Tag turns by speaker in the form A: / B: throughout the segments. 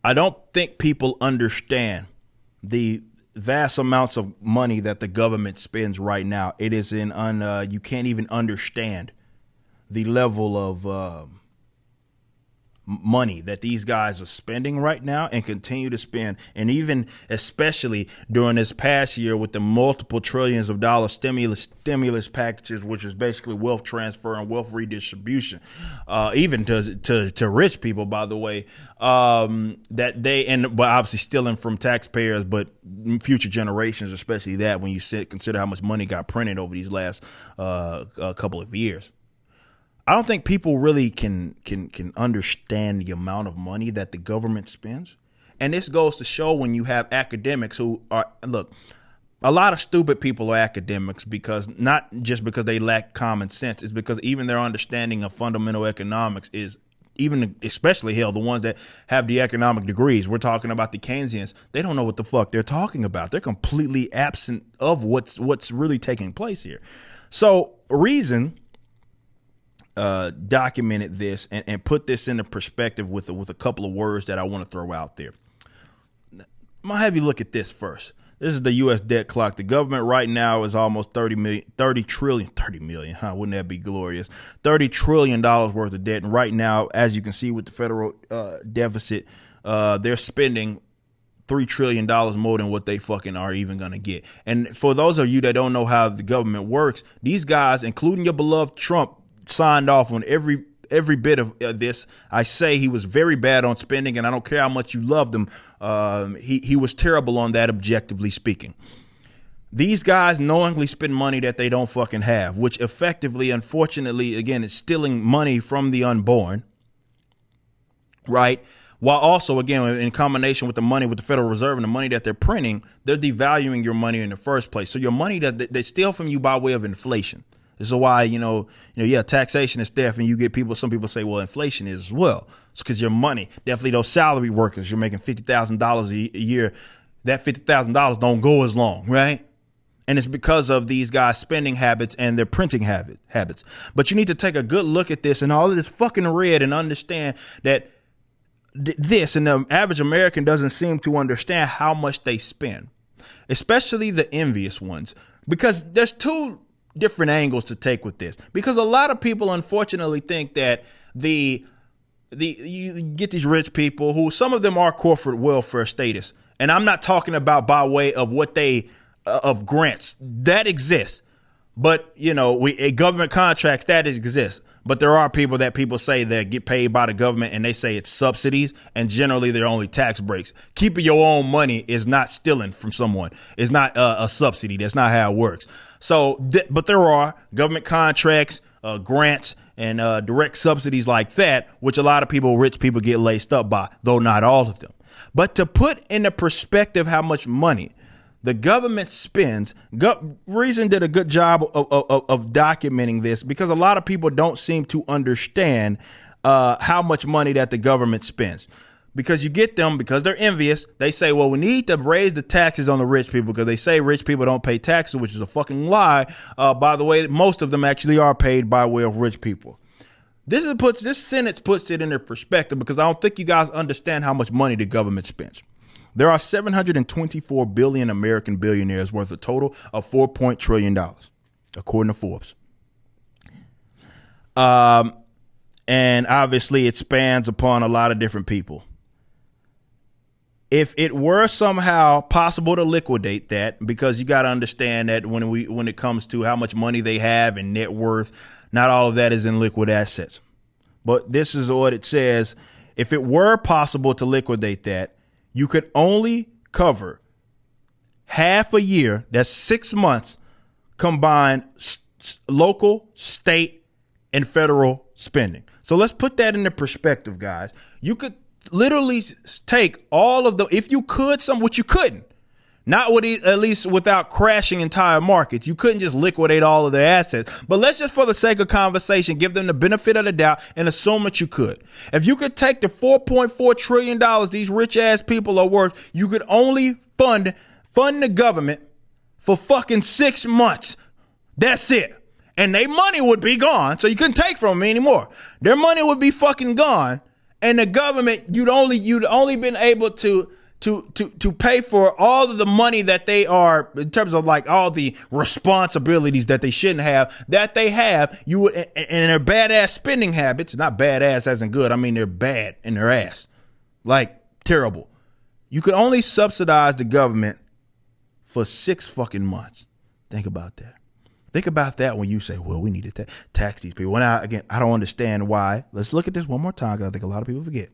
A: I don't think people understand the vast amounts of money that the government spends right now. It is you can't even understand the level of money that these guys are spending right now and continue to spend. And even especially during this past year with the multiple trillions of dollars stimulus packages, which is basically wealth transfer and wealth redistribution, even to rich people, by the way, but obviously stealing from taxpayers, but future generations, especially that when you consider how much money got printed over these last couple of years. I don't think people really can understand the amount of money that the government spends. And this goes to show when you have academics who are, look, a lot of stupid people are academics because not just because they lack common sense. It's because even their understanding of fundamental economics is especially the ones that have the economic degrees. We're talking about the Keynesians. They don't know what the fuck they're talking about. They're completely absent of what's really taking place here. So Reason documented this and put this into perspective with a couple of words that I want to throw out there. I'm gonna have you look at this first. This is the U.S. debt clock. The government right now is almost 30 million, huh? Wouldn't that be glorious? $30 trillion worth of debt. And right now, as you can see with the federal deficit, they're spending $3 trillion more than what they fucking are even going to get. And for those of you that don't know how the government works, these guys, including your beloved Trump, signed off on every bit of this. I say he was very bad on spending, and I don't care how much you loved him. He was terrible on that, objectively speaking. These guys knowingly spend money that they don't fucking have, which effectively, unfortunately, again, is stealing money from the unborn, right? While also, again, in combination with the money with the Federal Reserve and the money that they're printing, they're devaluing your money in the first place. So your money that they steal from you by way of inflation. This is why, taxation is theft, and you get some people say, well, inflation is as well. It's because your money, definitely those salary workers, you're making $50,000 a year. That $50,000 don't go as long, right? And it's because of these guys' spending habits and their printing habits. But you need to take a good look at this and all of this fucking red and understand that this and the average American doesn't seem to understand how much they spend, especially the envious ones, because there's two different angles to take with this, because a lot of people unfortunately think that you get these rich people who some of them are corporate welfare status. And I'm not talking about by way of what of grants that exists, but government contracts that exist. But there are people say that get paid by the government and they say it's subsidies, and generally they're only tax breaks. Keeping your own money is not stealing from someone. It's not a subsidy. That's not how it works. So, but there are government contracts, grants, and direct subsidies like that, which a lot of rich people get laced up by, though not all of them. But to put into perspective how much money the government spends, Reason did a good job of documenting this, because a lot of people don't seem to understand how much money that the government spends. Because you get them, because they're envious, they say, well, we need to raise the taxes on the rich people, because they say rich people don't pay taxes, which is a fucking lie. By the way, most of them actually are paid by way of rich people. This sentence puts it into perspective, because I don't think you guys understand how much money the government spends. There are 724 billion American billionaires worth a total of $4 trillion, according to Forbes. And obviously it spans upon a lot of different people. If it were somehow possible to liquidate that, because you got to understand that when it comes to how much money they have and net worth, not all of that is in liquid assets. But this is what it says. If it were possible to liquidate that, you could only cover half a year, that's 6 months, combined local, state, and federal spending. So let's put that into perspective, guys. You could literally take all of if you could, which you couldn't, not at least without crashing entire markets. You couldn't just liquidate all of their assets. But let's just, for the sake of conversation, give them the benefit of the doubt and assume that you could. If you could take the $4.4 trillion these rich ass people are worth, you could only fund the government for fucking 6 months. That's it. And their money would be gone. So you couldn't take from them anymore. Their money would be fucking gone. And the government, you'd only been able to pay for all of the money that they are, in terms of like all the responsibilities that they shouldn't have, that they have. You would, and their badass spending habits, not badass as in good, I mean they're bad in their ass, like terrible. You could only subsidize the government for 6 fucking months. Think about that. Think about that when you say, well, we need to tax these people. Now, again, I don't understand why. Let's look at this one more time, because I think a lot of people forget.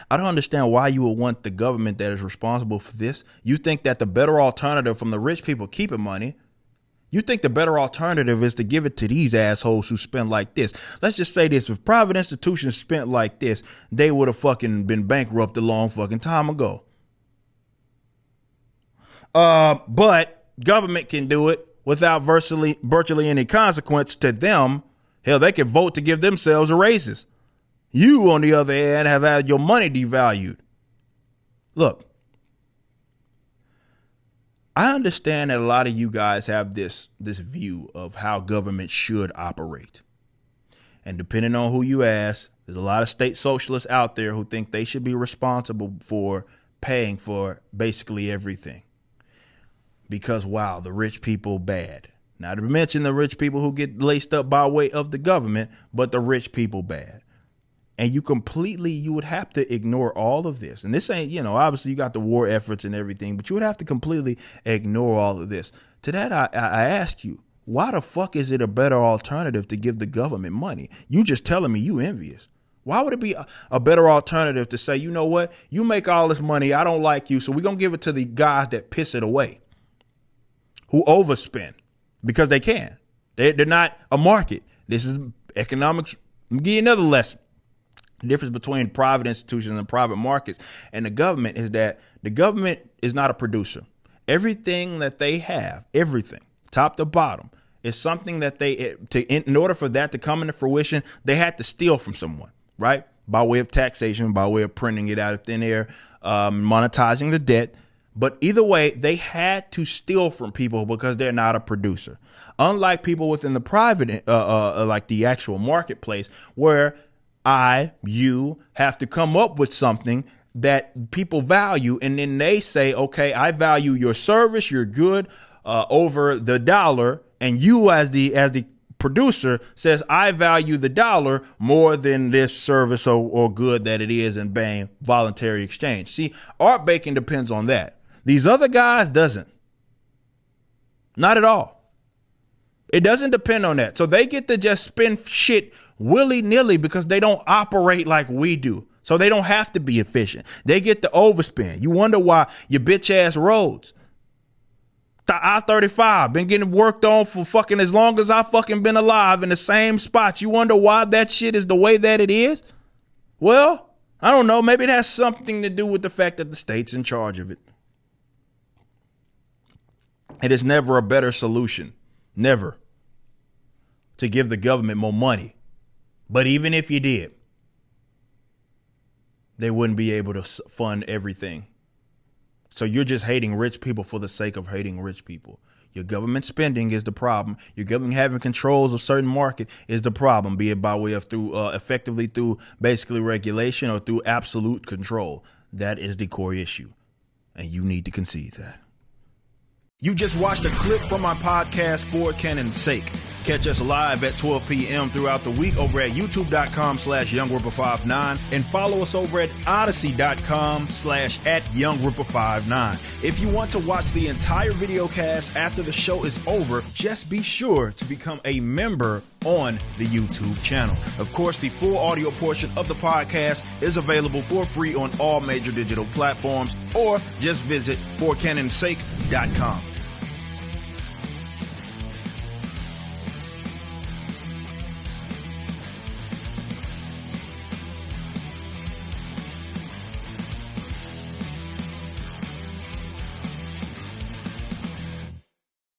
A: I don't understand why you would want the government that is responsible for this. You think that the better alternative from the rich people keeping money, you think the better alternative is to give it to these assholes who spend like this. Let's just say this. If private institutions spent like this, they would have fucking been bankrupt a long fucking time ago. But government can do it without virtually any consequence to them. Hell, they can vote to give themselves raises. You, on the other hand, have had your money devalued. Look, I understand that a lot of you guys have this view of how government should operate. And depending on who you ask, there's a lot of state socialists out there who think they should be responsible for paying for basically everything. Because, wow, the rich people bad. Not to mention the rich people who get laced up by way of the government, but the rich people bad. And you would have to ignore all of this. And this ain't, obviously you got the war efforts and everything, but you would have to completely ignore all of this. To that, I ask you, why the fuck is it a better alternative to give the government money? You just telling me you envious. Why would it be a better alternative to say, you know what, you make all this money, I don't like you, so we're going to give it to the guys that piss it away, who overspend because they can. They're not a market. This is economics. Let me give you another lesson. The difference between private institutions and private markets and the government is that the government is not a producer. Everything that they have, everything, top to bottom, is something that in order for that to come into fruition, they had to steal from someone, right? By way of taxation, by way of printing it out of thin air, monetizing the debt. But either way, they had to steal from people because they're not a producer. Unlike people within the private, like the actual marketplace, where you have to come up with something that people value. And then they say, okay, I value your service, your good, over the dollar. And you as the producer says, I value the dollar more than this service or good that it is, and bang, voluntary exchange. See, art baking depends on that. These other guys doesn't. Not at all. It doesn't depend on that. So they get to just spend shit willy-nilly because they don't operate like we do. So they don't have to be efficient. They get to overspend. You wonder why your bitch ass roads, the I-35, been getting worked on for fucking as long as I fucking been alive in the same spots. You wonder why that shit is the way that it is? Well, I don't know. Maybe it has something to do with the fact that the state's in charge of it. It is never a better solution, never, to give the government more money. But even if you did, they wouldn't be able to fund everything. So you're just hating rich people for the sake of hating rich people. Your government spending is the problem. Your government having controls of certain market is the problem, be it by way of effectively through basically regulation or through absolute control. That is the core issue. And you need to concede that. You just watched a clip from my podcast, For Canon's Sake. Catch us live at 12 p.m. throughout the week over at youtube.com/YoungRipper59 and follow us over at odyssey.com/@YoungRipper59. If you want to watch the entire video cast after the show is over, just be sure to become a member on the YouTube channel. Of course, the full audio portion of the podcast is available for free on all major digital platforms, or just visit forcanonsake.com.